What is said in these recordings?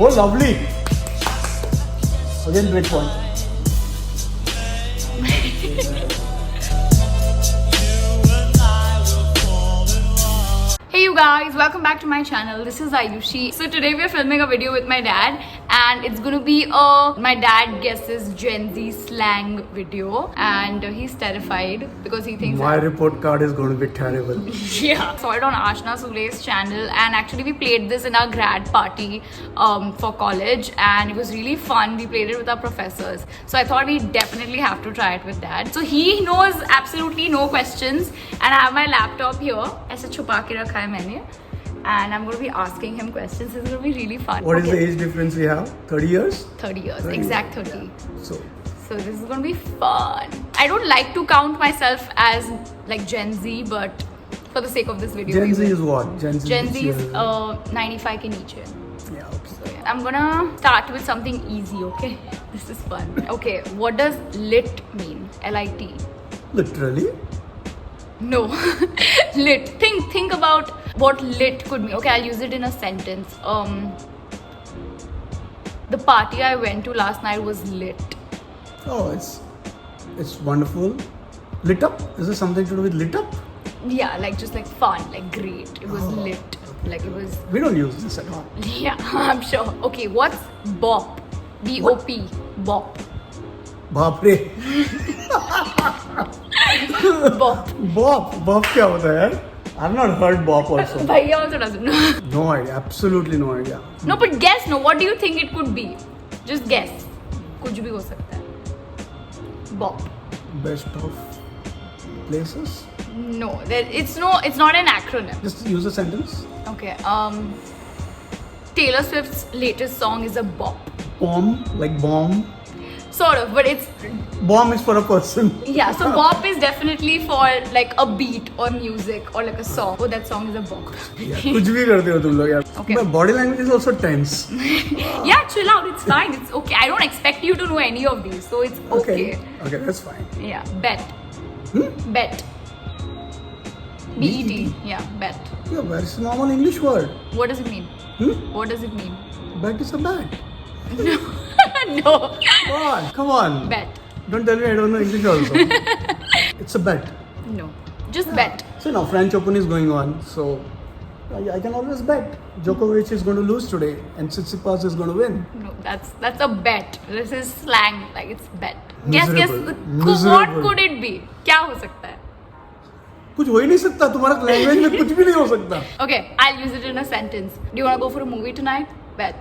Oh, lovely. Again, break point. Hey you guys, welcome back to my channel. This is Ayushi. So today we are filming a video with my dad and it's gonna be a my dad guesses Gen Z slang video and he's terrified because he thinks My report card is going to be terrible. yeah. Saw it on Ashna Sule's channel and actually we played this in our grad party for college and it was really fun. We played it with our professors. So I thought we definitely have to try it with dad. So he knows absolutely no questions and I have my laptop here. ऐसे छुपा के रखा है मैंने. And I'm going to be asking him questions. It's going to be really fun. What is the age difference we have? 30 years? 30 years. 30 Exact years. 30. Yeah. So this is going to be fun. I don't like to count myself as like Gen Z, but for the sake of this video, Gen Z is what? Gen Z is 95 ke niche. Yeah, okay. So yeah. I'm gonna start with something easy, okay? This is fun. Okay, what does lit mean? L-I-T. Literally? No. Lit. Think about what lit could mean. Okay, I'll use it in a sentence. The party I went to last night was lit. Oh, it's wonderful. Lit up? Is there something to do with lit up? Yeah, like just like fun, like great. It was lit. Like it was. We don't use this at all. Yeah, I'm sure. Okay, what's bop? B-O-P. Bop. Baapre. Bop. Bop क्या होता है यार? I've not heard bop also. Bhaiya also doesn't know. No idea. Absolutely no idea. No, but guess. No, what do you think it could be? Just guess. कुछ भी हो सकता है. Bop. Best of places? No, it's not an acronym. Just use a sentence. Okay. Taylor Swift's latest song is a bop. Bomb, like bomb. Sort of, but it's Bomb is for a person. yeah. So bop is definitely for like a beat or music or like a song. Oh, that song is a bop. Yeah, कुछ भी करते हो तुम लोग यार. Okay. But body language is also tense. Yeah, chill out. It's fine. It's okay. I don't expect you to know any of these, so it's okay. Okay, that's fine. Yeah, bet. Bet. B-E-T. Yeah, bet. Yeah, but it's a normal English word. What does it mean? What does it mean? Bet is a bet. No. Come on. Bet. Don't tell me I don't know English also. It's a bet. No. Just bet. So now French Open is going on, so I can always bet. Djokovic is going to lose today and Tsitsipas is going to win. No, that's a bet. This is slang. Like it's bet. Miserable. Guess. Miserable. What could it be? क्या हो सकता है? कुछ हो ही नहीं सकता. तुम्हारा language में कुछ भी नहीं हो सकता. Okay, I'll use it in a sentence. Do you want to go for a movie tonight? Bet.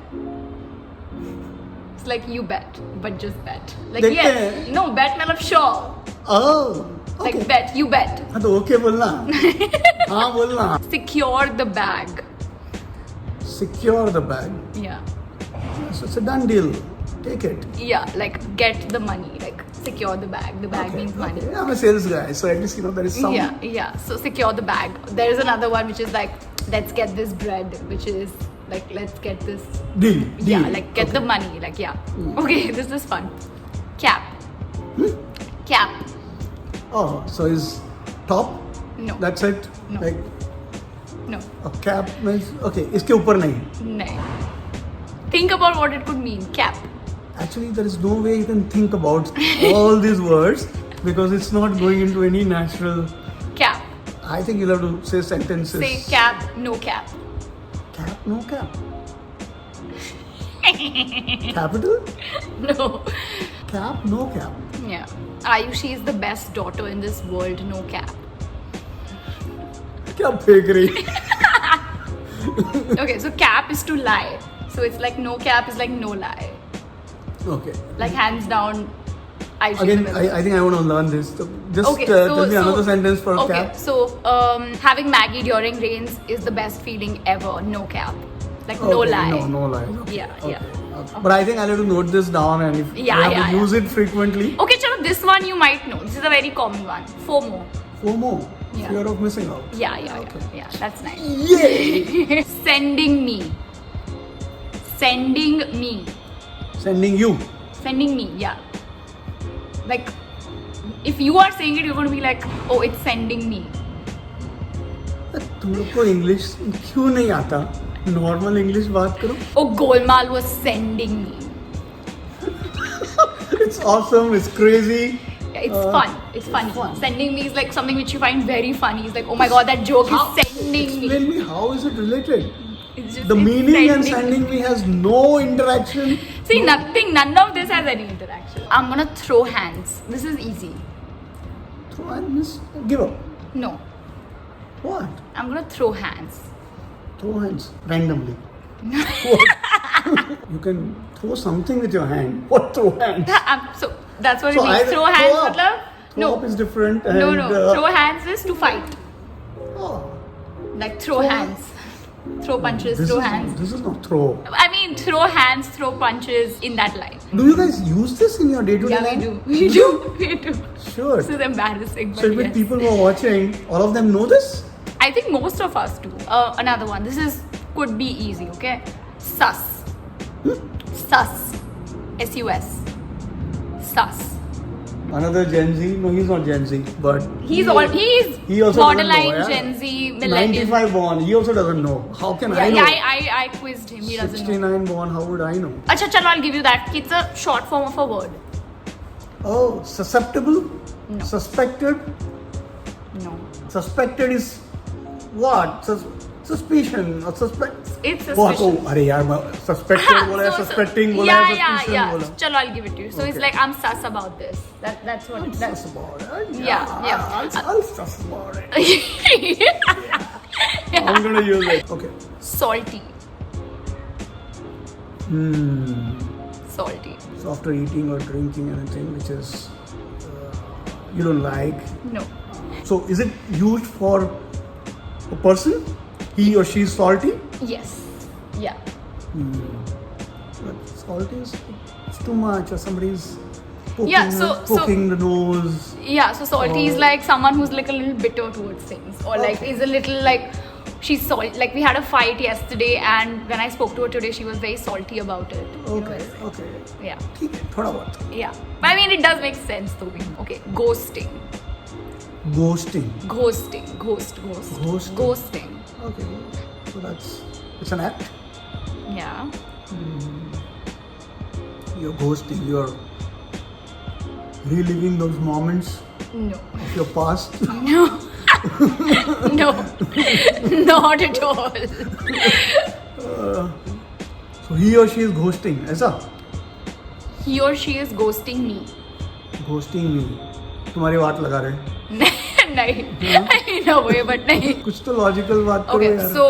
It's like you bet, but just bet. Like देखते yes. हैं. No, bet मतलब sure. Oh. Like Okay. bet, you bet. हाँ तो okay बोलना. हाँ बोलना. Secure the bag. Secure the bag. Yeah. So it's a done deal. Take it. Yeah, like get the money. Like secure the bag. The bag means money. Okay. I'm a sales guy, so at least there is some. Yeah. So secure the bag. There is another one which is like, let's get this bread, which is like, let's get this. Deal. Yeah, like get the money. Like yeah. Okay, this is fun. Cap. Cap. Oh, so is top? No. That's it. No. Like No. a cap means okay. इसके ऊपर नहीं. No. Think about what it could mean. Cap. Actually, there is no way you can think about all these words because it's not going into any natural. Cap. I think you'll have to say sentences. Say cap. No cap. Cap, no cap. Capital? No. Cap, no cap. Yeah. Ayushi is the best daughter in this world. No cap. क्या फेंक रही? Okay, so cap is to lie. So it's like no cap is like no lie. Okay. Like hands down, Ayushi. Again, is the best. I think I want to learn this. So just Okay, tell me another sentence for okay, cap. so having Maggie during rains is the best feeling ever. No cap. Like no Okay, lie. No lie. Okay. Yeah, Okay. yeah. Okay. But I think I'll have to note this down and if Yeah, I have yeah, to use it frequently. Okay, chalo, this one you might know. This is a very common one. FOMO. FOMO. Yeah. Fear of missing out. Yeah. Okay. Yeah, that's nice. Yay! Sending me. Sending me. Sending you. Sending me, yeah. Like, if you are saying it, you're going to be like, oh, it's sending me. तुम लोग को English क्यों नहीं आता? Normal English बात करो. Oh, Golmaal was sending me. It's awesome. It's crazy. Yeah, it's fun. It's funny. Sending me is like something which you find very funny. It's like, oh my god, that joke is sending me. Explain me how is it related? It's just The it's meaning and sending me has no interaction. See, nothing. None of this has any interaction. I'm gonna throw hands. This is easy. Throw and miss. Give up. No, What? I'm gonna throw hands. Throw hands randomly. You can throw something with your hand. What throw hands? So that's what So it means. either Throw hands, throw up. matlab? Throw No, up is different. And, no. Throw hands is to fight. Oh, Like throw hands, throw punches, this throw is hands. This is not throw. I mean, throw hands, throw punches in that line. Do you guys use this in your day-to-day Yeah, life? we do. We do. Sure. This is embarrassing, So but if yes. people who are watching, all of them know this? I think most of us do. Another one. This could be easy, okay? Sus. Sus. S-U-S. Sus. Another Gen Z? No, he's not Gen Z, but He's he also borderline doesn't know, Gen Z, millennial. 95 born. He also doesn't know. How can I know? I quizzed him. He doesn't know. 69 born. How would I know? Acha, chalo, I'll give you that. It's a short form of a word. Oh, susceptible. No. Suspected. No. Suspected is what? Suspicion or suspect. It's What? suspicion. Oh, अरे यार मैं suspected बोला है, suspecting बोला है, suspicion बोला. Chalo, I'll give it to you. So it's Okay. like I'm sus about this. That's what. That's Sus about it. Yeah. I'll sus about it. yeah. I'm gonna use it. Okay. Salty. Salty. So after eating or drinking anything which is you don't like, No. so is it used for a person? He or she is salty? Yes. Yeah. But salty is it's too much, or somebody's poking, Yeah, poking the nose. Yeah. So salty is Oh. like someone who's like a little bitter towards things, or like Okay. is a little like she's salty. Like we had a fight yesterday, and when I spoke to her today, she was very salty about it. Okay, okay. Yeah. ठीक है, थोड़ा बहुत. Yeah. But I mean, it does make sense though. Okay. Ghosting. Ghosting. Ghosting. Ghosting. Ghosting. Okay, so it's an act. Yeah. You're ghosting. You're reliving those moments No. of your past. No. No. Not at all. So he or she is ghosting. ऐसा? He or she is ghosting me. Ghosting me. तुम्हारी बात लगा रहे. नहीं. In a way, but नहीं. कुछ तो logical बात करो Okay, यार. so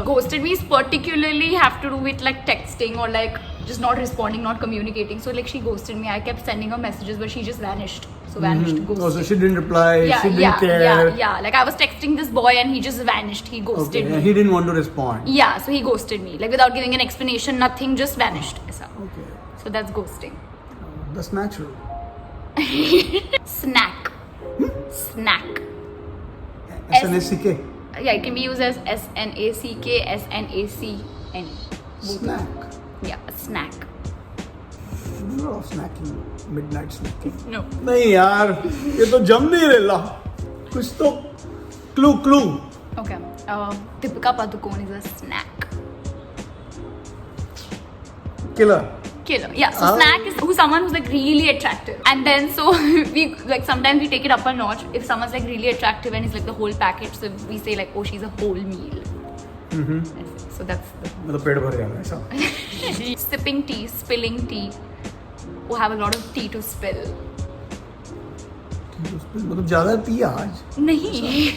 ghosted means particularly have to do with like texting or like just not responding, not communicating. So like she ghosted me. I kept sending her messages, but she just vanished. So vanished, ghosted. Oh, so she didn't reply. Yeah, She didn't care. yeah. Like I was texting this boy and he just vanished. He ghosted Okay, me. and he didn't want to respond. Yeah, so he ghosted me. Like without giving an explanation, nothing, just vanished. ऐसा. Okay, So that's ghosting. that's natural. Snack. Snack. SNACK. Yeah, it can be used as SNACK, SNACN. Snack. Yeah, a snack. You know of snacking, midnight snacking. No. नहीं यार, ये तो जम नहीं रहा. कुछ तो clue. Okay. Deepika Padukone is a snack. Killer. Killer. Yeah, so Oh. snack is someone who's like really attractive. And then so we like sometimes we take it up a notch. If someone's like really attractive and it's like the whole package, so we say like, oh, she's a whole meal. So that's मतलब पेट भर गया ऐसा. the sipping tea, spilling tea. Who have a lot of tea to spill. मतलब ज़्यादा पिया आज. नहीं.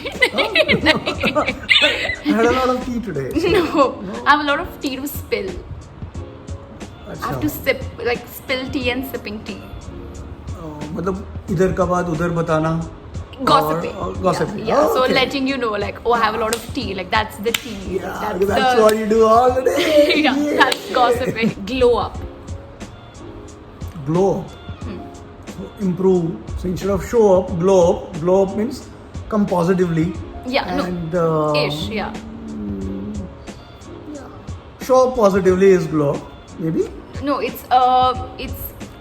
I had a lot of tea today. No. I have a lot of tea to spill. I have to अच्छा. spill tea and sipping tea. मतलब इधर का बात उधर बताना. Gossiping. Gossiping. Yeah. Oh, So okay. letting you know, like, oh, I have a lot of tea. Like, that's the tea. Yeah, Like, that's what you do all the day. yeah, that's gossiping. Glow up. Glow up. So improve. So instead of show up, glow up. Glow up means come positively. Yeah, and, Ish, yeah. Show up positively is glow up. Maybe. No, it's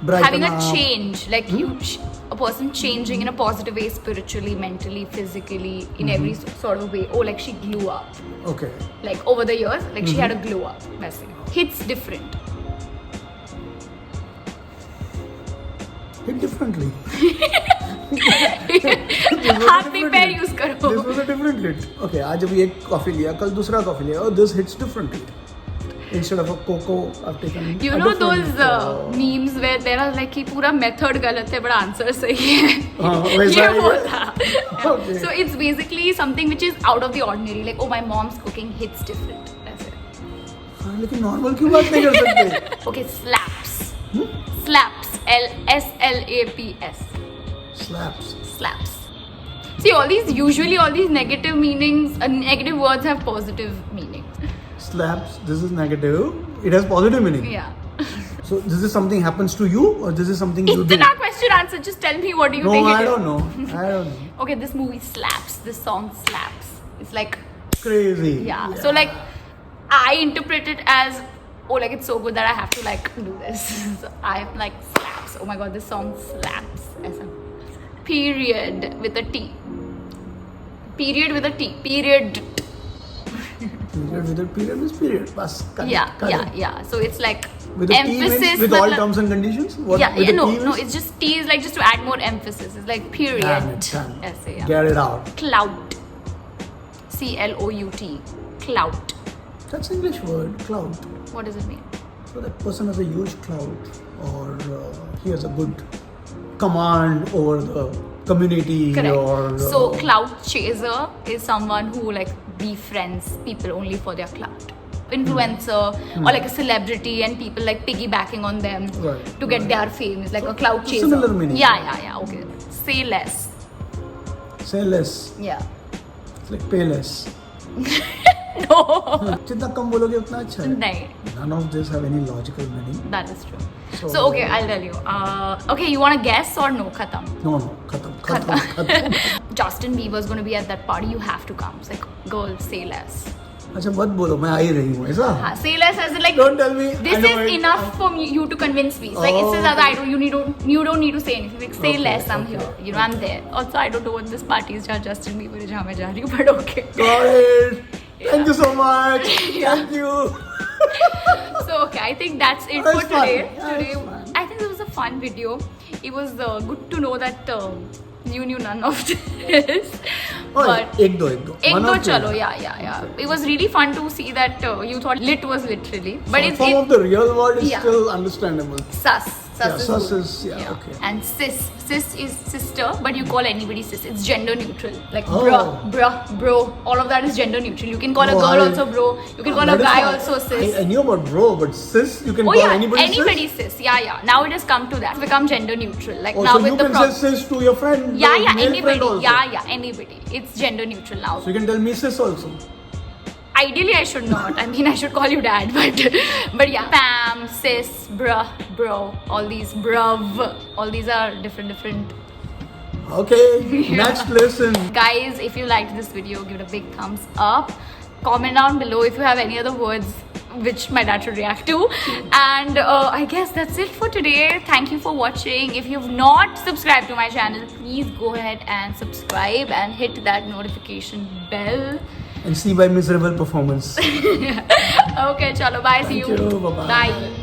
Brighten having a up. change, like a person changing in a positive way, spiritually, mentally, physically, in every sort of way. Oh, like she grew up. Okay. Like over the years, like she had a glow up. Basically, hits different. Hit differently. हाथ नहीं पैर use करो. This was a different hit. Okay, आज अभी एक coffee लिया, कल दूसरा कॉफी लिया. Oh, this hits differently. Instead of a cocoa, I've taken. You a know different, those memes where there are like कि पूरा method गलत है, but answer सही है. वैसा ये ही वो है. था. Okay. So it's basically something which is out of the ordinary. Like, oh, my mom's cooking hits different. That's it. हाँ, लेकिन नॉर्मल क्यों बात नहीं कर सकते? Okay, slaps. Slaps. Slaps. Slaps. Slaps. See, all these negative meanings, negative words have positive meaning. Slaps. This is negative. It has positive meaning. Yeah. So this is something happens to you, or this is something you do? It's not question answer. Just tell me what do you No, think. I it is. don't know. I don't know. Okay, this movie slaps. This song slaps. It's like, Crazy. yeah. So like, I interpret it as, oh, like it's so good that I have to like do this. So I'm like slaps. Oh my god, this song slaps. ऐसा. Period with a T. Period with a T. Period. Period with a period is period. Bas, cut it, cut it. Yeah. So it's like With a T emphasis means with all मतलब- terms and conditions? What, Yeah, with yeah, a no, T no, means? it's just T is like just to add more emphasis. It's like period. Damn it, damn it. ऐसे, yeah. Get it out. Clout. CLOUT. Clout. That's English word, clout. What does it mean? So that person has a huge clout, or he has a good command over the community, Correct. or So clout chaser is someone who like befriends people only for their clout. Influencer or like a celebrity and people like piggybacking on them Right, to get right. their fame is like a clout chaser. Similar meaning. Yeah. Okay. Say less. say less, Yeah. it's like pay less. No. जितना कम बोलोगे उतना अच्छा है. नहीं. None of this have any logical meaning. That is true. So- So okay, I'll tell you. Okay, you want to guess or no? Khatam. No, khatam. Justin Bieber's going to be at that party. You have to come. It's like, girl, say less. अच्छा मत बोलो, मैं आ ही रही हूँ ऐसा. Say less as in like. Don't tell me. This I know is it. enough for you to convince me. It's like it says that I don't. You don't need to say anything. Like say Okay, less. I'm okay. here. You know, I'm there. Also, I don't know what this party is. जहाँ Justin Bieber है जहाँ मैं जा रही हूँ. But okay. Got it. Thank you so much. Yeah. Thank you. So okay, I think that's it That's for today. fun. Yeah, Today, it's fun. I think it was a fun video. It was good to know that you knew none of this. Oh, But एक दो. एक One दो or two. चलो, yeah. It was really fun to see that you thought lit was literally, but it's Some of the real word is Yeah. still understandable. sus. Yeah, Sus sus good. is, yeah, okay. And sis is sister, but you call anybody sis. It's gender neutral. Like Oh. bruh, bro. All of that is gender neutral. You can call a Oh, girl I- also bro. You can call a That is guy fine. also sis. I knew about bro, but sis, you can Oh call yeah, anybody sis? sis. Yeah. Now it has come to that. It's become gender neutral. Like Oh, now so with you the can say sis to your friend, yeah, your male anybody. friend also. Yeah, anybody. It's gender neutral now. So you can tell me sis also. Ideally, I should not. I mean, I should call you dad, but yeah. Fam, sis, bruh, bro, all these bruv, all these are different. Okay, next lesson. Guys, if you liked this video, give it a big thumbs up. Comment down below if you have any other words which my dad should react to. And I guess that's it for today. Thank you for watching. If you've not subscribed to my channel, please go ahead and subscribe and hit that notification bell. And see my miserable performance. Okay, chalo, bye. See Thank you. Bye-bye. Bye.